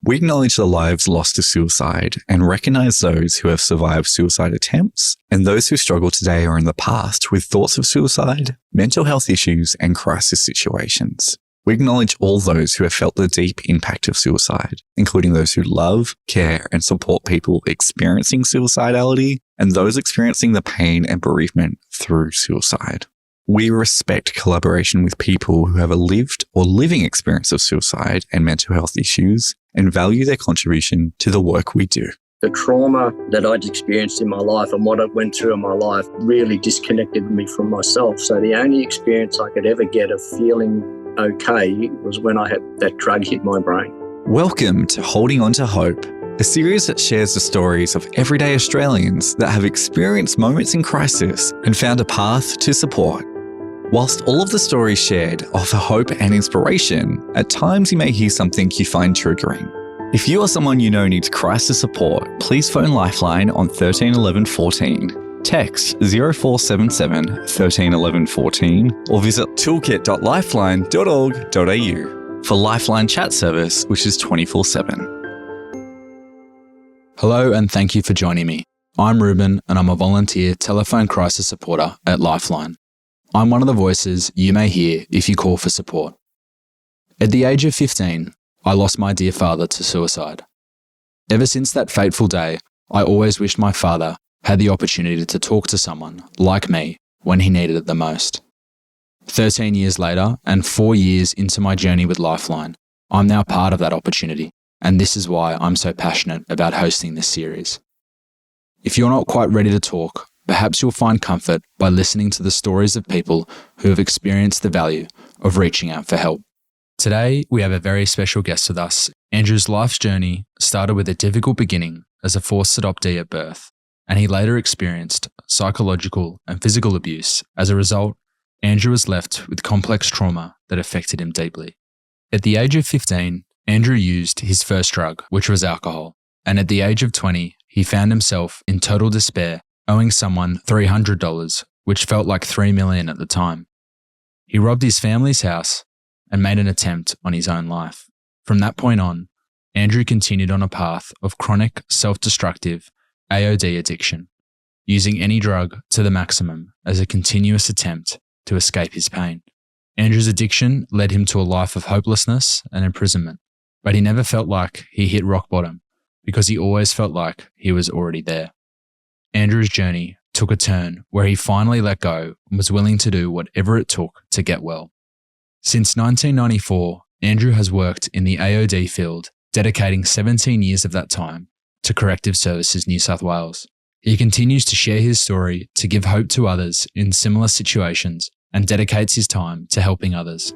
We acknowledge the lives lost to suicide and recognise those who have survived suicide attempts and those who struggle today or in the past with thoughts of suicide, mental health issues, and crisis situations. We acknowledge all those who have felt the deep impact of suicide, including those who love, care, and support people experiencing suicidality and those experiencing the pain and bereavement through suicide. We respect collaboration with people who have a lived or living experience of suicide and mental health issues and value their contribution to the work we do. The trauma that I'd experienced in my life and what I went through in my life really disconnected me from myself. So the only experience I could ever get of feeling okay was when I had that drug hit my brain. Welcome to Holding On to Hope, a series that shares the stories of everyday Australians that have experienced moments in crisis and found a path to support. Whilst all of the stories shared offer hope and inspiration, at times you may hear something you find triggering. If you or someone you know needs crisis support, please phone Lifeline on 13 11 14, text 0477 13 11 14, or visit toolkit.lifeline.org.au for Lifeline chat service, which is 24/7. Hello and thank you for joining me. I'm Ruben and I'm a volunteer telephone crisis supporter at Lifeline. I'm one of the voices you may hear if you call for support. At the age of 15, I lost my dear father to suicide. Ever since that fateful day, I always wished my father had the opportunity to talk to someone like me when he needed it the most. 13 years later and 4 years into my journey with Lifeline, I'm now part of that opportunity, and this is why I'm so passionate about hosting this series. If you're not quite ready to talk, perhaps you'll find comfort by listening to the stories of people who have experienced the value of reaching out for help. Today, we have a very special guest with us. Andrew's life's journey started with a difficult beginning as a forced adoptee at birth, and he later experienced psychological and physical abuse. As a result, Andrew was left with complex trauma that affected him deeply. At the age of 15, Andrew used his first drug, which was alcohol, and at the age of 20, he found himself in total despair, owing someone $300, which felt like $3 million at the time. He robbed his family's house and made an attempt on his own life. From that point on, Andrew continued on a path of chronic, self-destructive AOD addiction, using any drug to the maximum as a continuous attempt to escape his pain. Andrew's addiction led him to a life of hopelessness and imprisonment, but he never felt like he hit rock bottom because he always felt like he was already there. Andrew's journey took a turn where he finally let go and was willing to do whatever it took to get well. Since 1994, Andrew has worked in the AOD field, dedicating 17 years of that time to Corrective Services New South Wales. He continues to share his story to give hope to others in similar situations and dedicates his time to helping others.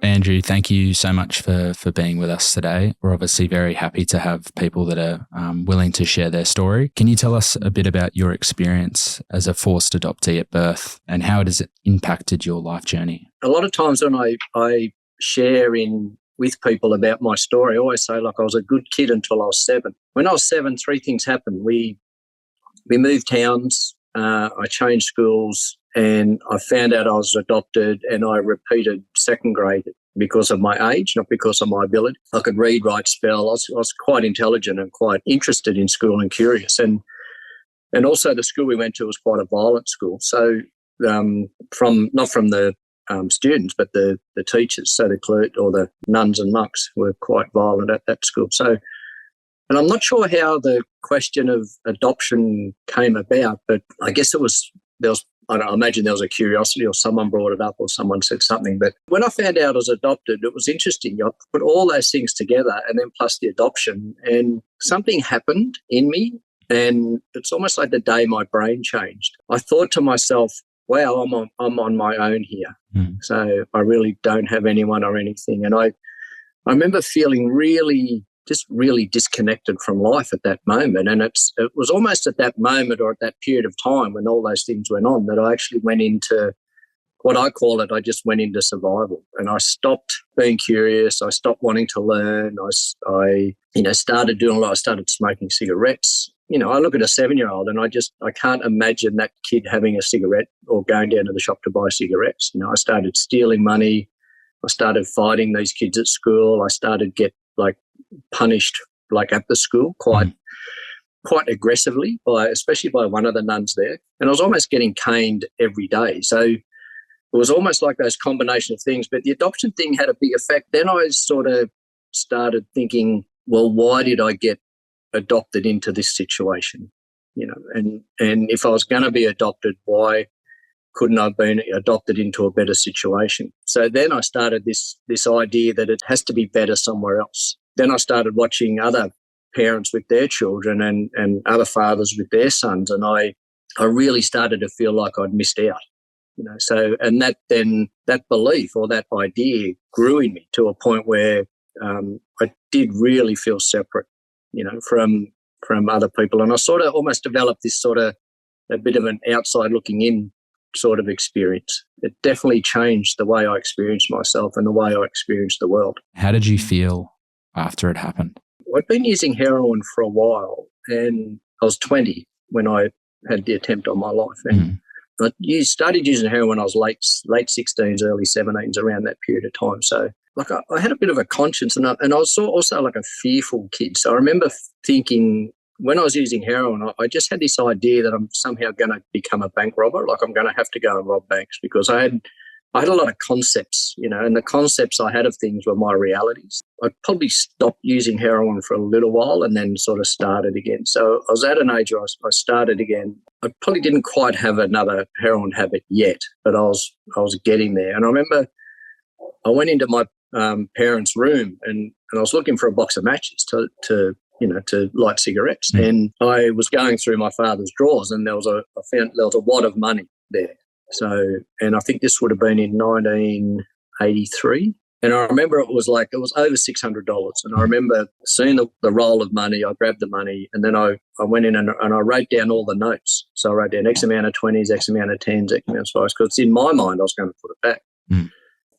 Andrew, thank you so much for being with us today. We're obviously very happy to have people that are willing to share their story. Can you tell us a bit about your experience as a forced adoptee at birth and how it has impacted your life journey? A lot of times when I share with people about my story, I always say, like, I was a good kid until I was 7. When I was 7, 3 things happened. We moved towns, I changed schools, and I found out I was adopted, and I repeated second grade because of my age, not because of my ability. I could read, write, spell. I was quite intelligent and quite interested in school and curious. And also the school we went to was quite a violent school. So not from the students, but the teachers, so the clerk or the nuns and monks were quite violent at that school. So, and I'm not sure how the question of adoption came about, but I guess I imagine there was a curiosity or someone brought it up or someone said something. But when I found out I was adopted, it was interesting. I put all those things together and then plus the adoption, and something happened in me, and it's almost like the day my brain changed. I thought to myself, wow, I'm on my own here. So I really don't have anyone or anything. And I remember feeling really disconnected from life at that moment. And it was almost at that moment or at that period of time when all those things went on that I actually went into what I call it, I just went into survival. And I stopped being curious. I stopped wanting to learn. I started doing a lot. I started smoking cigarettes. I look at a 7-year-old and I can't imagine that kid having a cigarette or going down to the shop to buy cigarettes. I started stealing money. I started fighting these kids at school. I started get punished at the school quite aggressively, especially by one of the nuns there. And I was almost getting caned every day. So it was almost like those combination of things. But the adoption thing had a big effect. Then I sort of started thinking, well, why did I get adopted into this situation? And if I was going to be adopted, why couldn't I have been adopted into a better situation? So then I started this idea that it has to be better somewhere else. Then I started watching other parents with their children and other fathers with their sons, and I really started to feel like I'd missed out. So and that belief or that idea grew in me to a point where I did really feel separate, from other people, and I sort of almost developed this sort of a bit of an outside looking in sort of experience. It definitely changed the way I experienced myself and the way I experienced the world. How did you feel after it happened? I'd been using heroin for a while, and I was 20 when I had the attempt on my life. And I started using heroin when I was late 16s, early 17s, around that period of time. So I had a bit of a conscience, and I was also like a fearful kid. So I remember thinking when I was using heroin, I just had this idea that I'm somehow going to become a bank robber, like I'm going to have to go and rob banks, because I had a lot of concepts, and the concepts I had of things were my realities. I probably stopped using heroin for a little while and then sort of started again. So I was at an age where I started again. I probably didn't quite have another heroin habit yet, but I was getting there. And I remember I went into my parents' room and I was looking for a box of matches to light cigarettes. And I was going through my father's drawers, and I found there was a wad of money there. So, and I think this would have been in 1983. And I remember it was over $600. And I remember seeing the roll of money. I grabbed the money, and then I went in and I wrote down all the notes. So I wrote down X amount of 20s, X amount of 10s, X amount of 5s, because in my mind I was going to put it back.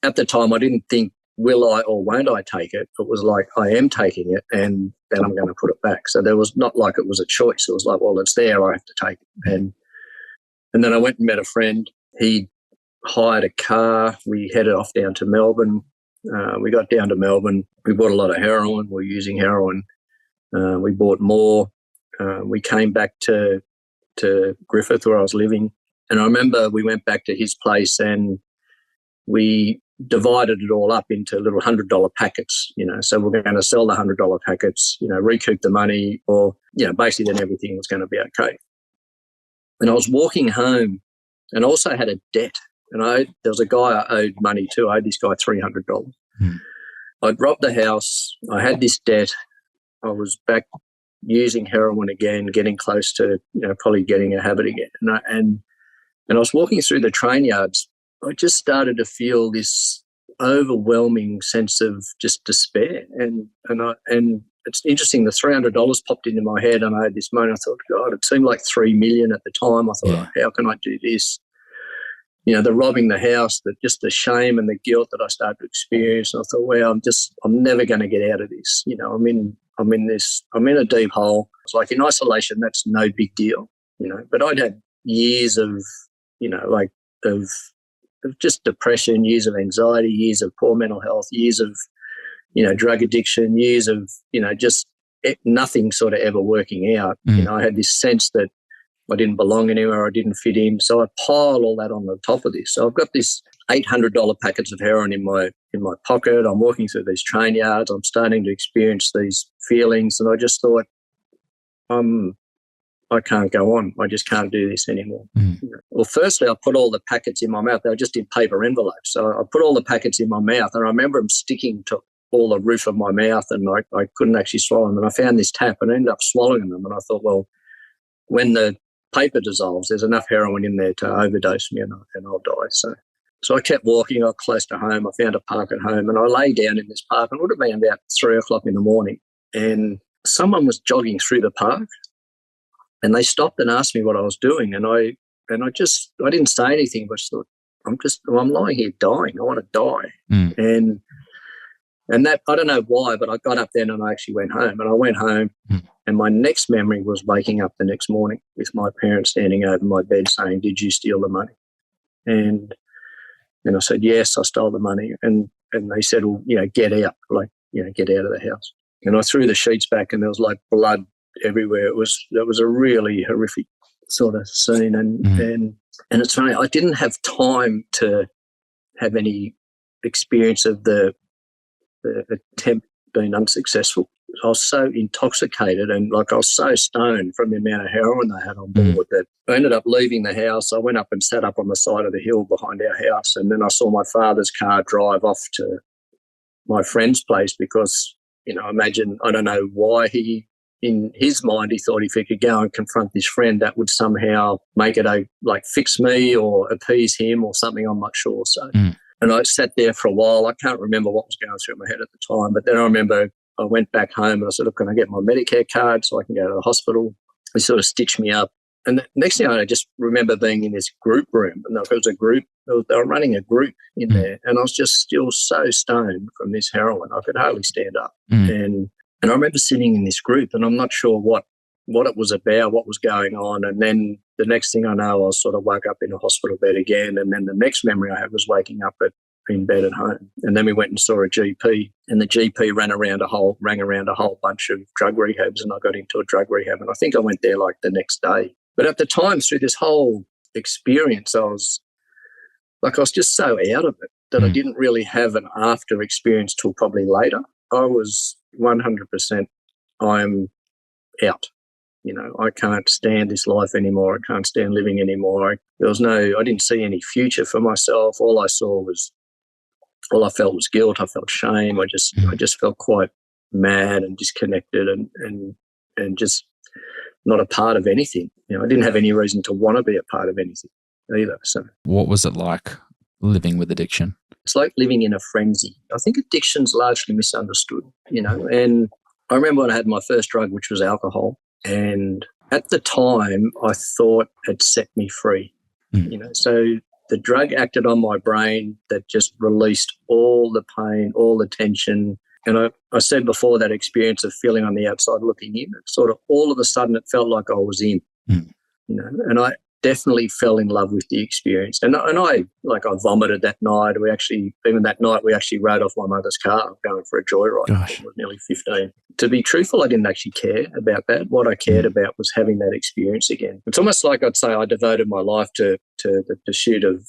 At the time I didn't think, will I or won't I take it? It was like, I am taking it, and then I'm going to put it back. So there was not like it was a choice. It was like, well, it's there, I have to take it. And then I went and met a friend. He hired a car. We headed off down to Melbourne. We got down to Melbourne. We bought a lot of heroin. We were using heroin. We bought more. We came back to Griffith, where I was living. And I remember we went back to his place and we divided it all up into little $100 packets, so we're going to sell the $100 packets, recoup the money, or, basically then everything was going to be okay. And I was walking home and I also had a debt. And there was a guy I owed money to. I owed this guy $300. I'd robbed the house. I had this debt. I was back using heroin again, getting close to, probably getting a habit again. And I was walking through the train yards. I just started to feel this overwhelming sense of just despair. And it's interesting, the $300 popped into my head, and I had this moment. I thought, God, it seemed like $3 million at the time. I thought, how can I do this? The robbing the house, just the shame and the guilt that I started to experience. And I thought, well, I'm never going to get out of this. I'm in a deep hole. It's like in isolation, that's no big deal, but I'd had years of, of just depression, years of anxiety, years of poor mental health, years of, drug addiction, years of, just nothing sort of ever working out. I had this sense that I didn't belong anywhere, I didn't fit in. So I pile all that on the top of this. So I've got this $800 packets of heroin in my pocket. I'm walking through these train yards. I'm starting to experience these feelings, and I just thought, I can't go on. I just can't do this anymore. Well, firstly, I put all the packets in my mouth. They were just in paper envelopes. So I put all the packets in my mouth, and I remember them sticking to all the roof of my mouth, and I couldn't actually swallow them. And I found this tap and I ended up swallowing them. And I thought, well, when the paper dissolves, there's enough heroin in there to overdose me and I'll die. So I kept walking. I got close to home. I found a park at home, and I lay down in this park. And it would have been about 3 o'clock in the morning, and someone was jogging through the park. And they stopped and asked me what I was doing, and I didn't say anything, but I just thought, I'm lying here dying. I want to die. And that, I don't know why, but I got up then and I actually went home. And I went home, and my next memory was waking up the next morning with my parents standing over my bed saying, "Did you steal the money?" And I said, "Yes, I stole the money." And and they said, well, get out, get out of the house. And I threw the sheets back and there was like blood everywhere. That was a really horrific sort of scene. And it's funny, I didn't have time to have any experience of the attempt being unsuccessful. I was so intoxicated and I was so stoned from the amount of heroin they had on board that I ended up leaving the house. I went up and sat up on the side of the hill behind our house, and then I saw my father's car drive off to my friend's place because, I don't know why in his mind, he thought if he could go and confront this friend, that would somehow make it fix me or appease him or something. I'm not sure. So, and I sat there for a while. I can't remember what was going through my head at the time, but then I remember I went back home and I said, look, can I get my Medicare card so I can go to the hospital? They sort of stitched me up. And the next thing I just remember being in this group room, and there was a group, they were running a group in there, and I was just still so stoned from this heroin. I could hardly stand up. And I remember sitting in this group, and I'm not sure what it was about, what was going on. And then the next thing I know, I was sort of woke up in a hospital bed again. And then the next memory I had was waking up in bed at home. And then we went and saw a GP, and the GP rang around a whole bunch of drug rehabs, and I got into a drug rehab. And I think I went there the next day. But at the time, through this whole experience, I was just so out of it that I didn't really have an after experience till probably later. I was 100%, I'm out. I can't stand this life anymore. I can't stand living anymore. I didn't see any future for myself. All I felt was guilt. I felt shame. I just felt quite mad and disconnected and just not a part of anything. I didn't have any reason to want to be a part of anything either. So, what was it like living with addiction? It's like living in a frenzy. I think addiction's largely misunderstood, and I remember when I had my first drug, which was alcohol, and at the time I thought it set me free, so the drug acted on my brain that just released all the pain, all the tension. And I said before, that experience of feeling on the outside looking in, it sort of all of a sudden it felt like I was in, and I definitely fell in love with the experience. And I vomited that night. Even that night, we actually rode off my mother's car going for a joyride. Gosh. I was nearly 15. To be truthful, I didn't actually care about that. What I cared about was having that experience again. It's almost like I'd say I devoted my life to the pursuit of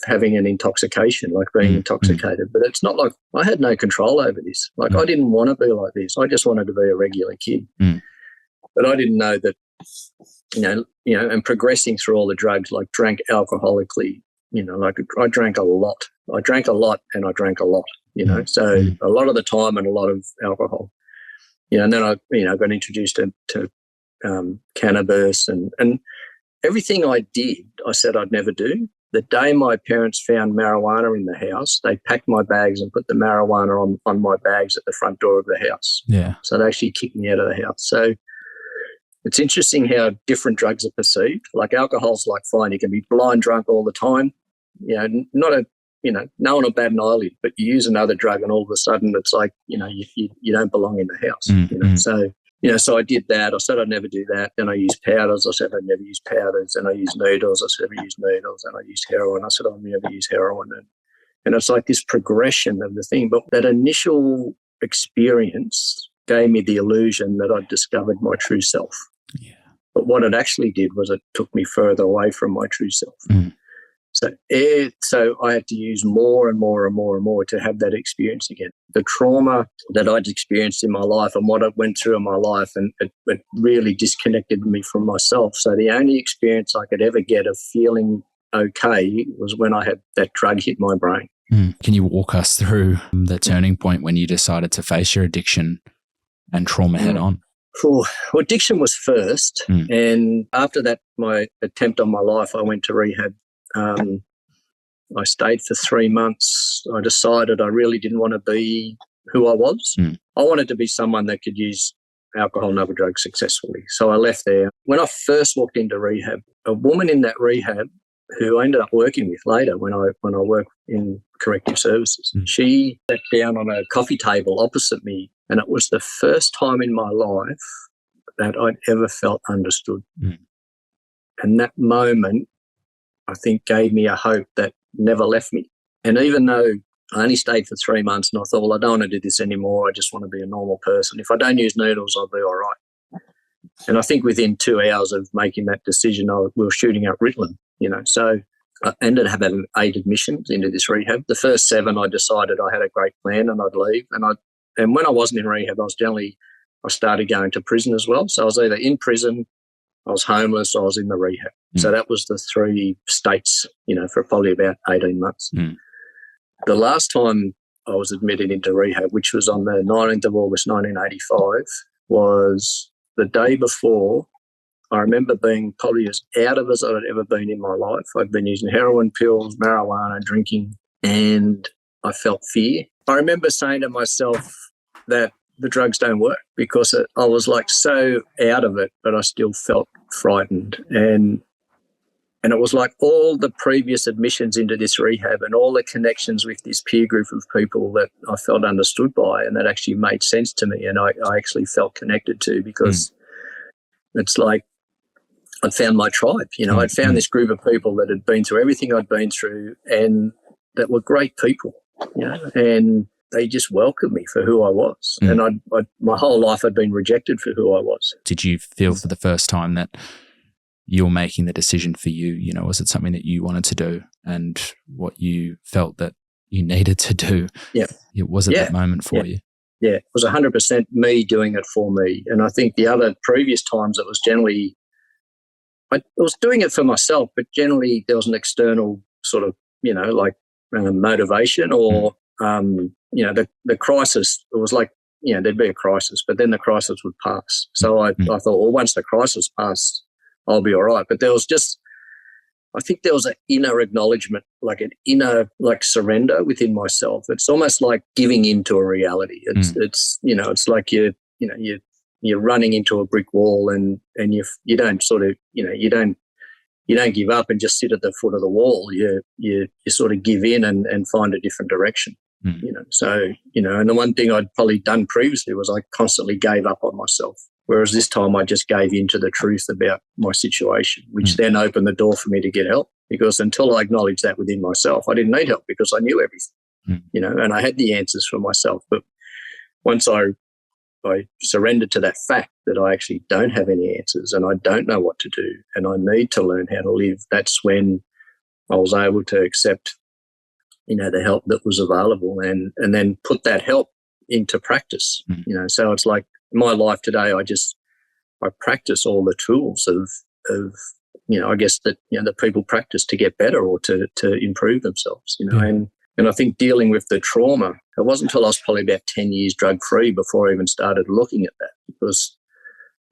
having an intoxication, like being intoxicated. But it's not like I had no control over this. I didn't want to be like this. I just wanted to be a regular kid. But I didn't know that, and progressing through all the drugs, drank alcoholically, I drank a lot. I drank a lot and I drank a lot, so a lot of the time and a lot of alcohol. And then I got introduced to cannabis and everything I did, I said I'd never do. The day my parents found marijuana in the house, they packed my bags and put the marijuana on my bags at the front door of the house. Yeah. So they actually kicked me out of the house. So it's interesting how different drugs are perceived. Alcohol's fine. You can be blind drunk all the time. No one will bat an eyelid, but you use another drug and all of a sudden it's you don't belong in the house. So I did that. I said I'd never do that. Then I used powders. I said I'd never use powders. And I used needles. I said I'd never use needles. And I used heroin. I said I'd never use heroin. And it's like this progression of the thing. But that initial experience gave me the illusion that I'd discovered my true self. Yeah. But what it actually did was it took me further away from my true self. So I had to use more and more and more and more to have that experience again. The trauma that I'd experienced in my life and what I went through in my life, and it really disconnected me from myself. So the only experience I could ever get of feeling okay was when I had that drug hit my brain. Can you walk us through the turning point when you decided to face your addiction and trauma head on? Well, addiction was first. And after that, my attempt on my life, I went to rehab. I stayed for 3 months. I decided I really didn't want to be who I was. I wanted to be someone that could use alcohol and other drugs successfully. So I left there. When I first walked into rehab, a woman in that rehab who I ended up working with later when I worked in Corrective Services, she sat down on a coffee table opposite me, and it was the first time in my life that I'd ever felt understood. And that moment, I think, gave me a hope that never left me. And even though I only stayed for 3 months, and I thought, well, I don't want to do this anymore. I just want to be a normal person. If I don't use needles, I'll be all right. And I think within 2 hours of making that decision, we were shooting up Ritalin, So I ended up having 8 admissions into this rehab. The first 7, I decided I had a great plan and I'd leave. And when I wasn't in rehab, I started going to prison as well. So I was either in prison, I was homeless, or I was in the rehab. So that was the 3 states, for probably about 18 months. The last time I was admitted into rehab, which was on the 19th of August 1985, was the day before. I remember being probably as out of as I'd ever been in my life. I'd been using heroin, pills, marijuana, drinking, and I felt fear. I remember saying to myself that the drugs don't work because I was like so out of it, but I still felt frightened. And it was like all the previous admissions into this rehab and all the connections with this peer group of people that I felt understood by and that actually made sense to me and I actually felt connected to, because it's like I'd found my tribe. I'd found this group of people that had been through everything I'd been through and that were great people, and they just welcomed me for who I was. And my whole life I'd been rejected for who I was. Did you feel for the first time that you're making the decision for you? Was it something that you wanted to do and what you felt that you needed to do? Yeah. Was it that moment for you? Yeah, it was 100% me doing it for me. And I think the other previous times it was generally, I was doing it for myself, but generally there was an external sort of, motivation or, the crisis. It was like, there'd be a crisis, but then the crisis would pass. So I thought, well, once the crisis passed, I'll be all right. But I think there was an inner acknowledgement, like an inner surrender within myself. It's almost like giving into a reality. It's like you're running into a brick wall and you don't sort of, you don't give up and just sit at the foot of the wall. You sort of give in and find a different direction. So, and the one thing I'd probably done previously was I constantly gave up on myself. Whereas this time I just gave in to the truth about my situation, which then opened the door for me to get help, because until I acknowledged that within myself, I didn't need help because I knew everything, and I had the answers for myself. But once I surrendered to that fact that I actually don't have any answers and I don't know what to do and I need to learn how to live, that's when I was able to accept, the help that was available and then put that help into practice. So it's like my life today, I practice all the tools of I guess that that people practice to get better or to improve themselves. And I think dealing with the trauma, it wasn't until I was probably about 10 years drug free before I even started looking at that, because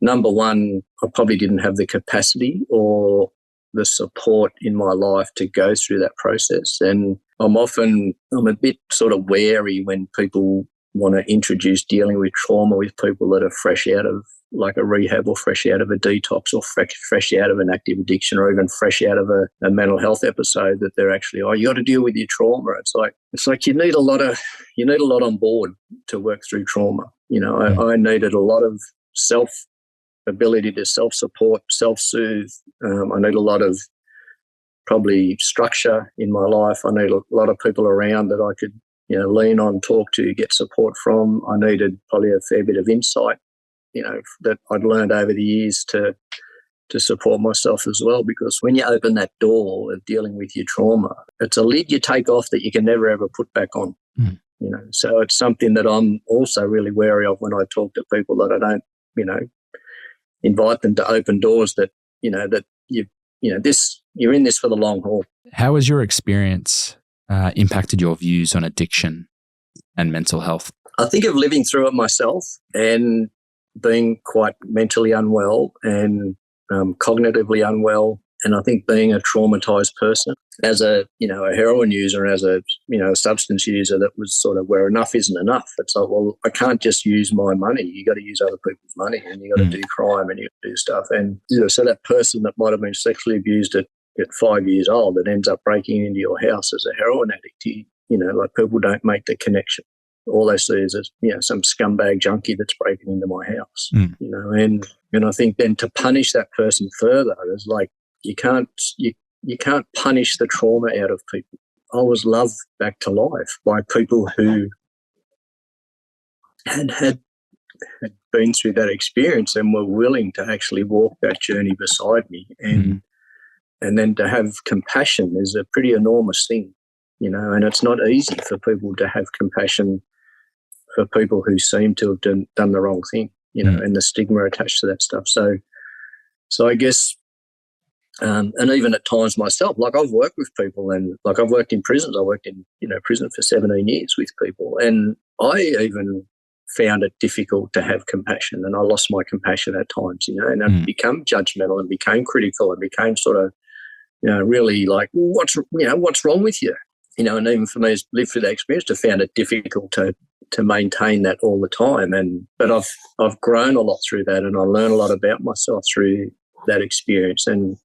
number one, I probably didn't have the capacity or the support in my life to go through that process. And I'm a bit sort of wary when people want to introduce dealing with trauma with people that are fresh out of like a rehab or fresh out of a detox or fresh out of an active addiction or even fresh out of a mental health episode, that they're actually, you got to deal with your trauma. It's like you need a lot on board to work through trauma. I needed a lot of ability to self-support, self-soothe. I need a lot of probably structure in my life. I need a lot of people around that I could, lean on, talk to, get support from. I needed probably a fair bit of insight, that I'd learned over the years to support myself as well. Because when you open that door of dealing with your trauma, it's a lid you take off that you can never ever put back on. So it's something that I'm also really wary of when I talk to people, that I don't, invite them to open doors that, that you're in this for the long haul. How has your experience impacted your views on addiction and mental health? I think of living through it myself and being quite mentally unwell and cognitively unwell. And I think being a traumatized person as a heroin user, as a substance user, that was sort of where enough isn't enough. It's like, well, I can't just use my money. You got to use other people's money, and you got to do crime, and you got to do stuff. And so that person that might have been sexually abused at 5 years old, that ends up breaking into your house as a heroin addict, like people don't make the connection. All they see is some scumbag junkie that's breaking into my house, and I think then to punish that person further is like, you can't punish the trauma out of people. I was loved back to life by people who had been through that experience and were willing to actually walk that journey beside me. And then to have compassion is a pretty enormous thing, and it's not easy for people to have compassion for people who seem to have done the wrong thing, and the stigma attached to that stuff. So I guess, and even at times myself, like I've worked with people, and like I've worked in prisons. I worked in, prison for 17 years with people, and I even found it difficult to have compassion, and I lost my compassion at times, and I become judgmental and became critical and became sort of, really like, what's wrong with you? And even for me, to live through that experience, I found it difficult to maintain that all the time. But I've grown a lot through that, and I learn a lot about myself through that experience. And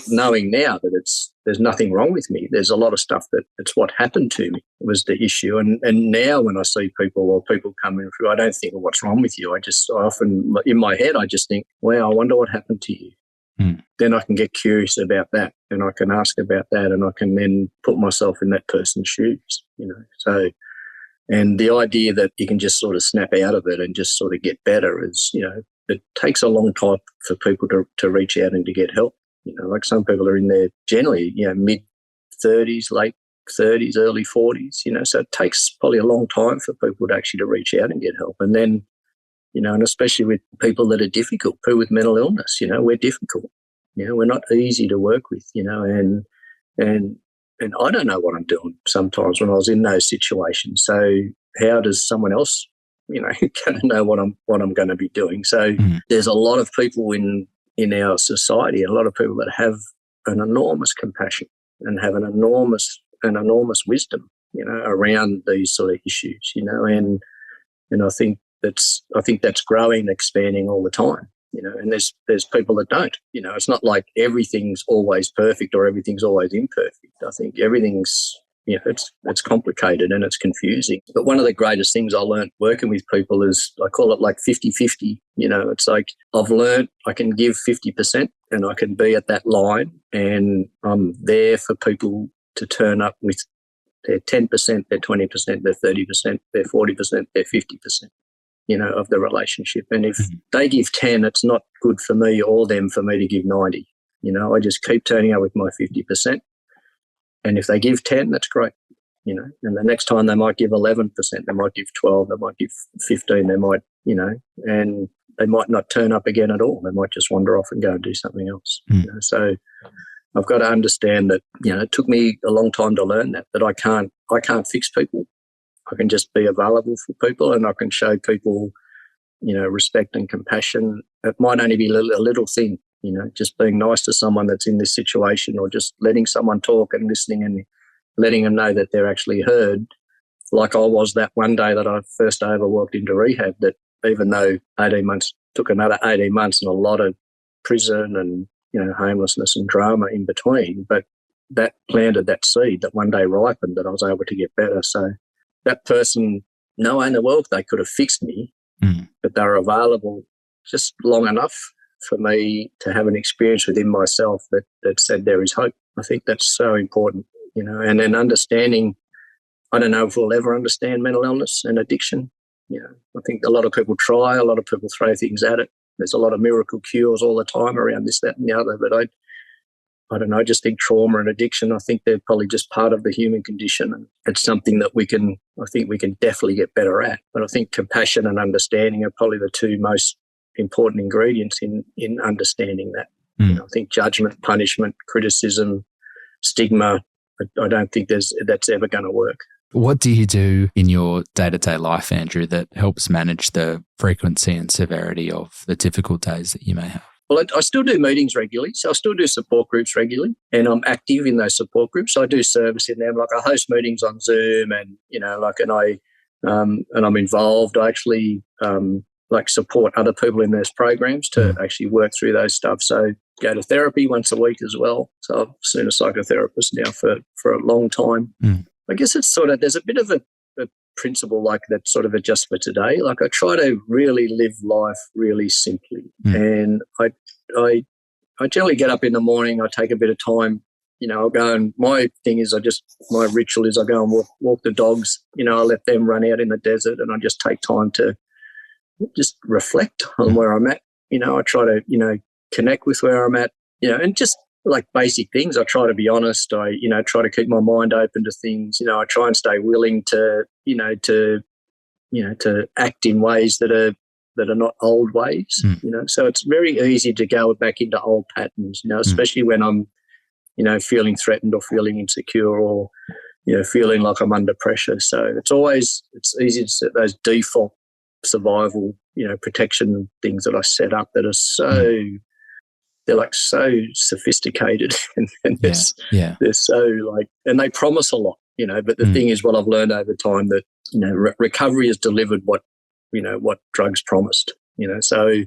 knowing now that there's nothing wrong with me. There's a lot of stuff that it's what happened to me was the issue. And now when I see people coming through, I don't think, well, what's wrong with you? I often in my head I just think, wow, I wonder what happened to you. Then I can get curious about that, and I can ask about that, and I can then put myself in that person's shoes, So, and the idea that you can just sort of snap out of it and just sort of get better is, it takes a long time for people to reach out and to get help. Like some people are in their generally, mid-30s, late 30s, early 40s, so it takes probably a long time for people to actually to reach out and get help. And then, and especially with people that are difficult, people with mental illness, we're difficult. We're not easy to work with, and I don't know what I'm doing sometimes when I was in those situations. So how does someone else, going to know what I'm going to be doing? So there's a lot of people in our society, a lot of people that have an enormous compassion and have an enormous wisdom, around these sort of issues, and I think that's growing, expanding all the time, and there's people that don't, it's not like everything's always perfect or everything's always imperfect. I think everything's, it's complicated and it's confusing. But one of the greatest things I learned working with people is, I call it like 50-50. It's like I've learned I can give 50% and I can be at that line, and I'm there for people to turn up with their 10%, their 20%, their 30%, their 40%, their 50%, of the relationship. And if they give 10, it's not good for me or them for me to give 90. I just keep turning up with my 50%. And if they give 10, that's great, and the next time they might give 11%, they might give 12, they might give 15, they might, and they might not turn up again at all. They might just wander off and go and do something else. So I've got to understand that, it took me a long time to learn that I can't fix people. I can just be available for people, and I can show people, respect and compassion. It might only be a little thing, just being nice to someone that's in this situation, or just letting someone talk and listening and letting them know that they're actually heard. Like I was that one day that I first ever walked into rehab, that even though 18 months took another 18 months and a lot of prison and, homelessness and drama in between, but that planted that seed that one day ripened, that I was able to get better. So that person, no way in the world they could have fixed me, but they were available just long enough for me to have an experience within myself that said there is hope. I think that's so important, and then understanding, I don't know if we'll ever understand mental illness and addiction. I think a lot of people try, a lot of people throw things at it. There's a lot of miracle cures all the time around this, that and the other, but I don't know, I just think trauma and addiction, I think they're probably just part of the human condition, and it's something that we can definitely get better at. But I think compassion and understanding are probably the two most important ingredients in understanding that. I think judgment, punishment, criticism, stigma, I don't think that's ever going to work. What do you do in your day-to-day life, Andrew, that helps manage the frequency and severity of the difficult days that you may have? Well, I still do meetings regularly, so I still do support groups regularly, and I'm active in those support groups. I do service in them, like I host meetings on Zoom, and and I'm involved. I actually support other people in those programs to actually work through those stuff. So go to therapy once a week as well. So I've seen a psychotherapist now for a long time. I guess it's sort of, there's a bit of a principle like that sort of adjust for today. Like I try to really live life really simply, and I generally get up in the morning. I take a bit of time, I'll go and my thing is my ritual is I go and walk the dogs. I let them run out in the desert and I just take time to just reflect on where I'm at. I try to, connect with where I'm at, and just like basic things. I try to be honest. I, try to keep my mind open to things. I try and stay willing to act in ways that are not old ways, So it's very easy to go back into old patterns, especially when I'm, feeling threatened or feeling insecure or, feeling like I'm under pressure. So it's easy to set those default survival, protection things that I set up that are they're like so sophisticated and they're so like, and they promise a lot, but the thing is what I've learned over time that, recovery has delivered what drugs promised, so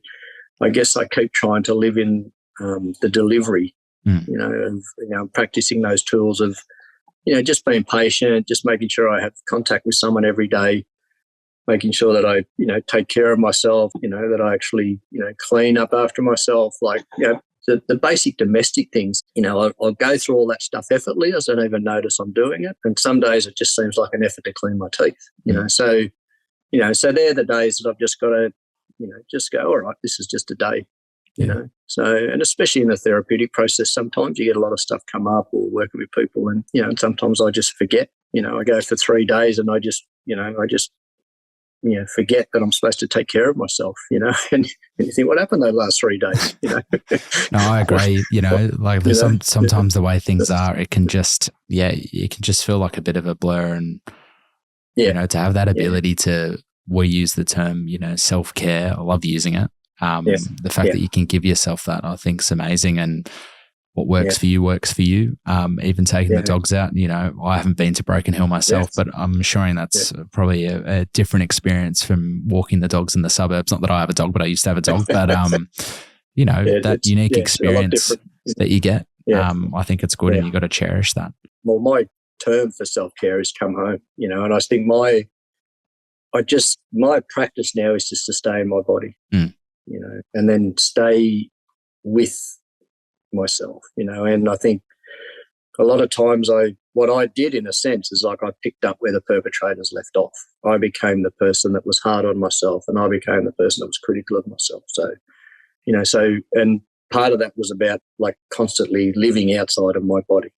I guess I keep trying to live in the delivery, of, practicing those tools of, just being patient, just making sure I have contact with someone every day, making sure that I, take care of myself, that I actually, clean up after myself, like, the basic domestic things, I'll go through all that stuff effortlessly. I don't even notice I'm doing it. And some days it just seems like an effort to clean my teeth, so, so they're the days that I've just got to, just go, all right, this is just a day, So, and especially in the therapeutic process, sometimes you get a lot of stuff come up or working with people and, and sometimes I just forget, I go for 3 days and I just forget that I'm supposed to take care of myself, and you think, what happened those last 3 days, No, I agree. Like there's sometimes the way things are, it can just feel like a bit of a blur and, to have that ability to, we use the term, self-care. I love using it. The fact that you can give yourself that, I think is amazing. And what works for you works for you. Even taking the dogs out, I haven't been to Broken Hill myself, but I'm assuring that's probably a different experience from walking the dogs in the suburbs. Not that I have a dog, but I used to have a dog. But, that unique experience that you get, I think it's good and you've got to cherish that. Well, my term for self-care is come home, and I think my practice now is just to stay in my body, and then stay with myself, and I think a lot of times what I did in a sense is like I picked up where the perpetrators left off. I became the person that was hard on myself and I became the person that was critical of myself. So, and part of that was about like constantly living outside of my body,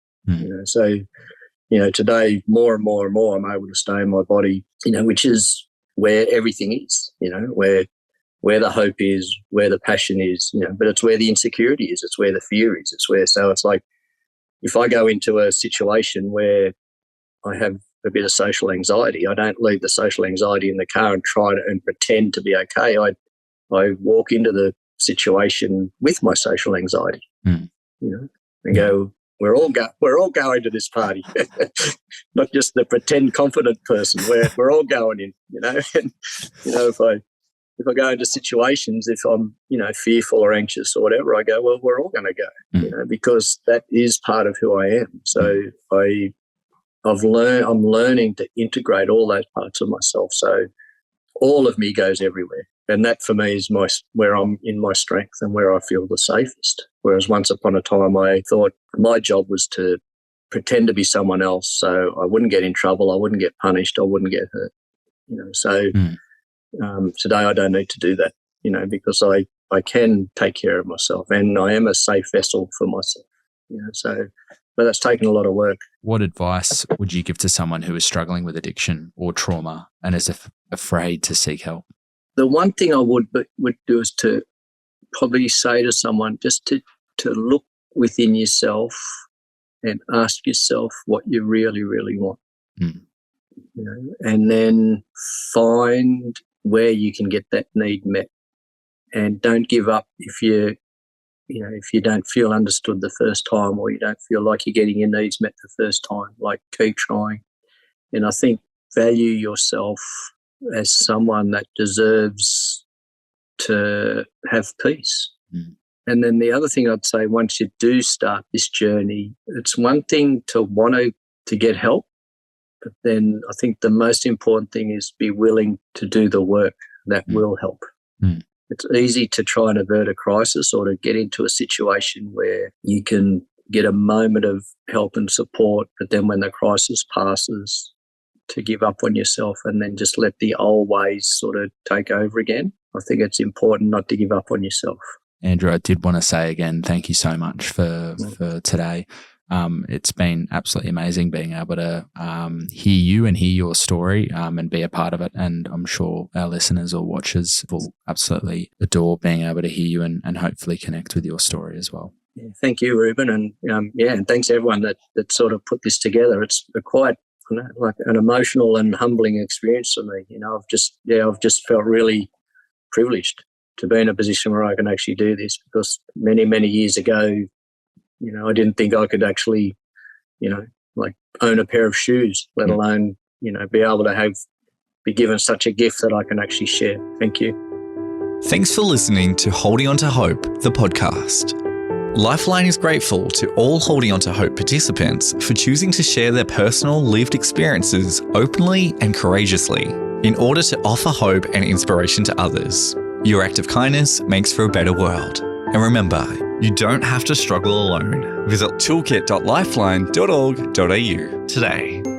so, today more and more and more I'm able to stay in my body, which is where everything is, where the hope is, where the passion is, but it's where the insecurity is, it's where the fear is, so it's like if I go into a situation where I have a bit of social anxiety, I don't leave the social anxiety in the car and try to and pretend to be okay. I walk into the situation with my social anxiety, and go, we're all going to this party, not just the pretend confident person. We're all going in, and if I go into situations, if I'm, fearful or anxious or whatever, I go, well, we're all going to go, because that is part of who I am. So I'm learning to integrate all those parts of myself. So all of me goes everywhere. And that for me is where I'm in my strength and where I feel the safest. Whereas once upon a time, I thought my job was to pretend to be someone else so I wouldn't get in trouble, I wouldn't get punished, I wouldn't get hurt. So today I don't need to do that, because I can take care of myself and I am a safe vessel for myself, but that's taken a lot of work. What advice would you give to someone who is struggling with addiction or trauma and is afraid to seek help? The one thing I would do is to probably say to someone just to look within yourself and ask yourself what you really, really want, and then find where you can get that need met, and don't give up if you don't feel understood the first time or you don't feel like you're getting your needs met the first time. Like, keep trying. And I think value yourself as someone that deserves to have peace. And then the other thing I'd say, once you do start this journey, it's one thing to want to get help, but then I think the most important thing is be willing to do the work that will help. It's easy to try and avert a crisis or to get into a situation where you can get a moment of help and support, but then when the crisis passes, to give up on yourself and then just let the old ways sort of take over again. I think it's important not to give up on yourself. Andrew, I did want to say again, thank you so much for today. It's been absolutely amazing being able to hear you and hear your story and be a part of it. And I'm sure our listeners or watchers will absolutely adore being able to hear you and hopefully connect with your story as well. Yeah, thank you, Ruben. And and thanks everyone that sort of put this together. It's quite like an emotional and humbling experience for me. I've just felt really privileged to be in a position where I can actually do this, because many, many years ago, I didn't think I could actually, like own a pair of shoes, let alone, be able to be given such a gift that I can actually share. Thank you. Thanks for listening to Holding On to Hope, the podcast. Lifeline is grateful to all Holding On to Hope participants for choosing to share their personal lived experiences openly and courageously in order to offer hope and inspiration to others. Your act of kindness makes for a better world. And remember, you don't have to struggle alone. Visit toolkit.lifeline.org.au today.